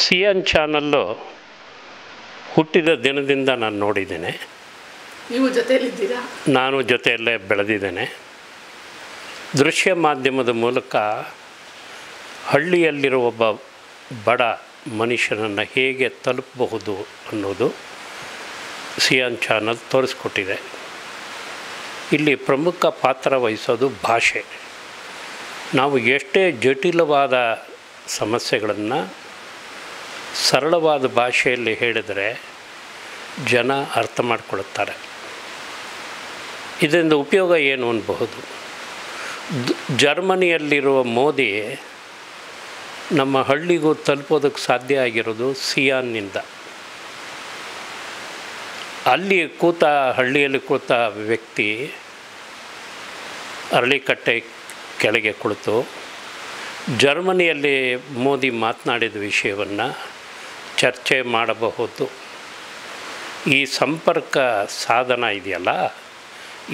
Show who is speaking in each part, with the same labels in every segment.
Speaker 1: C N channel ಹುಟ್ಟಿದ ದಿನದಿಂದ ನಾನು ನೋಡಿದ್ದೇನೆ.
Speaker 2: ನೀವು ಜೊತೆಯಲ್ಲಿದ್ದೀರಾ?
Speaker 1: ನಾನು ಜೊತೆಯಲ್ಲೇ ಬೆಳೆದಿದ್ದೇನೆ. ದೃಶ್ಯ ಮಾಧ್ಯಮದ ಮೂಲಕ ಹಳ್ಳಿಯಲ್ಲಿರುವ ಒಬ್ಬ ಬಡ ಮನುಷ್ಯನನ್ನು ಹೇಗೆ ತಲುಪಬಹುದು ಅನ್ನೋದು ಸಿ ಎನ್ ಚಾನಲ್ ತೋರಿಸ್ಕೊಟ್ಟಿದೆ. ಇಲ್ಲಿ ಪ್ರಮುಖ ಪಾತ್ರ ವಹಿಸೋದು ಭಾಷೆ. ನಾವು ಎಷ್ಟೇ ಜಟಿಲವಾದ ಸಮಸ್ಯೆಗಳನ್ನು ಸರಳವಾದ ಭಾಷೆಯಲ್ಲಿ ಹೇಳಿದರೆ ಜನ ಅರ್ಥ ಮಾಡಿಕೊಳ್ಳುತ್ತಾರೆ. ಇದರಿಂದ ಉಪಯೋಗ ಏನು ಅನ್ನಬಹುದು. ಜರ್ಮನಿಯಲ್ಲಿರುವ ಮೋದಿ ನಮ್ಮ ಹಳ್ಳಿಗೂ ತಲುಪೋದಕ್ಕೆ ಸಾಧ್ಯ ಆಗಿರೋದು ಸಿಯಾನ್ನಿಂದ. ಹಳ್ಳಿಯಲ್ಲಿ ಕೂತ ವ್ಯಕ್ತಿ ಅರಳಿಕಟ್ಟೆ ಕೆಳಗೆ ಕುಳಿತು ಜರ್ಮನಿಯಲ್ಲಿ ಮೋದಿ ಮಾತನಾಡಿದ ವಿಷಯವನ್ನು ಚರ್ಚೆ ಮಾಡಬಹುದು. ಈ ಸಂಪರ್ಕ ಸಾಧನ ಇದೆಯಲ್ಲ,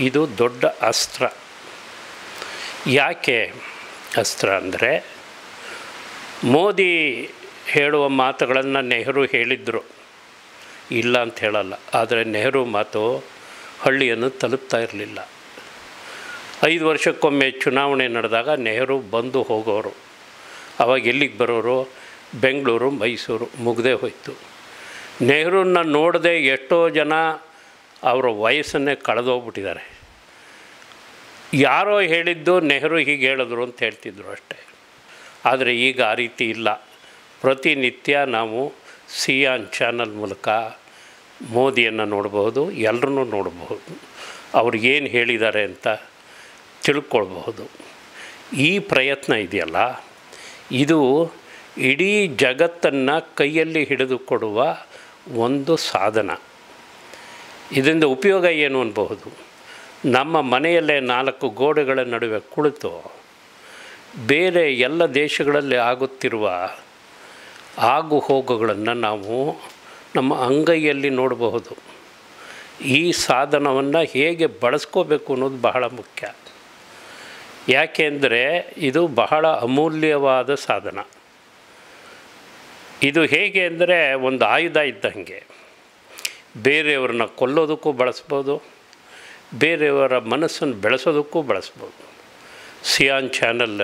Speaker 1: ಇದು ದೊಡ್ಡ ಅಸ್ತ್ರ. ಯಾಕೆ ಅಸ್ತ್ರ ಅಂದರೆ, ಮೋದಿ ಹೇಳುವ ಮಾತುಗಳನ್ನು ನೆಹರು ಹೇಳಿದರು, ಇಲ್ಲ ಅಂತ ಹೇಳಲ್ಲ. ಆದರೆ ನೆಹರು ಮಾತು ಹಳ್ಳಿಯನ್ನು ತಲುಪ್ತಾ ಇರಲಿಲ್ಲ. 5 ವರ್ಷಕ್ಕೊಮ್ಮೆ ಚುನಾವಣೆ ನಡೆದಾಗ ನೆಹರು ಬಂದು ಹೋಗೋರು. ಅವಾಗ ಎಲ್ಲಿಗೆ ಬರೋರು? ಬೆಂಗಳೂರು, ಮೈಸೂರು. ಮುಗ್ದೇ ಹೋಯಿತು. ನೆಹರನ್ನ ನೋಡದೆ ಎಷ್ಟೋ ಜನ ಅವರ ವಯಸ್ಸನ್ನೇ ಕಳೆದೋಗ್ಬಿಟ್ಟಿದ್ದಾರೆ. ಯಾರೋ ಹೇಳಿದ್ದು ನೆಹರು ಹೀಗೆ ಹೇಳಿದ್ರು ಅಂತ ಹೇಳ್ತಿದ್ರು ಅಷ್ಟೇ. ಆದರೆ ಈಗ ಆ ರೀತಿ ಇಲ್ಲ. ಪ್ರತಿನಿತ್ಯ ನಾವು ಸಿ ಎನ್ ಚಾನಲ್ ಮೂಲಕ ಮೋದಿಯನ್ನು ನೋಡಬಹುದು, ಎಲ್ಲರನ್ನೂ ನೋಡಬಹುದು, ಅವ್ರು ಏನು ಹೇಳಿದ್ದಾರೆ ಅಂತ ತಿಳ್ಕೊಳ್ಬಹುದು. ಈ ಪ್ರಯತ್ನ ಇದೆಯಲ್ಲ, ಇದು ಇಡೀ ಜಗತ್ತನ್ನು ಕೈಯಲ್ಲಿ ಹಿಡಿದುಕೊಡುವ ಒಂದು ಸಾಧನ. ಇದರಿಂದ ಉಪಯೋಗ ಏನು ಅನ್ನಬಹುದು. ನಮ್ಮ ಮನೆಯಲ್ಲೇ 4 ಗೋಡೆಗಳ ನಡುವೆ ಕುಳಿತು ಬೇರೆ ಎಲ್ಲ ದೇಶಗಳಲ್ಲಿ ಆಗುತ್ತಿರುವ ಆಗು ಹೋಗುಗಳನ್ನು ನಾವು ನಮ್ಮ ಅಂಗೈಯಲ್ಲಿ ನೋಡಬಹುದು. ಈ ಸಾಧನವನ್ನು ಹೇಗೆ ಬಳಸ್ಕೋಬೇಕು ಅನ್ನೋದು ಬಹಳ ಮುಖ್ಯ. ಯಾಕೆಂದರೆ ಇದು ಬಹಳ ಅಮೂಲ್ಯವಾದ ಸಾಧನ. ಇದು ಹೇಗೆ ಅಂದರೆ ಒಂದು ಆಯುಧ ಇದ್ದಂಗೆ. ಬೇರೆಯವ್ರನ್ನ ಕೊಲ್ಲೋದಕ್ಕೂ ಬಳಸ್ಬೋದು, ಬೇರೆಯವರ ಮನಸ್ಸನ್ನು ಬೆಳೆಸೋದಕ್ಕೂ ಬಳಸ್ಬೋದು. ಸಿ ಎನ್ ಚಾನಲ್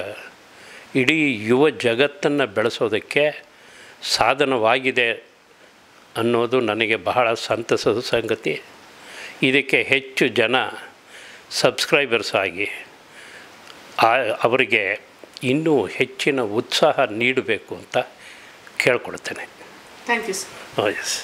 Speaker 1: ಇಡೀ ಯುವ ಜಗತ್ತನ್ನು ಬೆಳೆಸೋದಕ್ಕೆ ಸಾಧನವಾಗಿದೆ ಅನ್ನೋದು ನನಗೆ ಬಹಳ ಸಂತಸದ ಸಂಗತಿ. ಇದಕ್ಕೆ ಹೆಚ್ಚು ಜನ ಸಬ್ಸ್ಕ್ರೈಬರ್ಸ್ ಆಗಿ ಅವರಿಗೆ ಇನ್ನೂ ಹೆಚ್ಚಿನ ಉತ್ಸಾಹ ನೀಡಬೇಕು ಅಂತ ಕೇಳ್ಕೊಳ್ತೇನೆ.
Speaker 2: Thank you sir.
Speaker 1: ಎಸ್.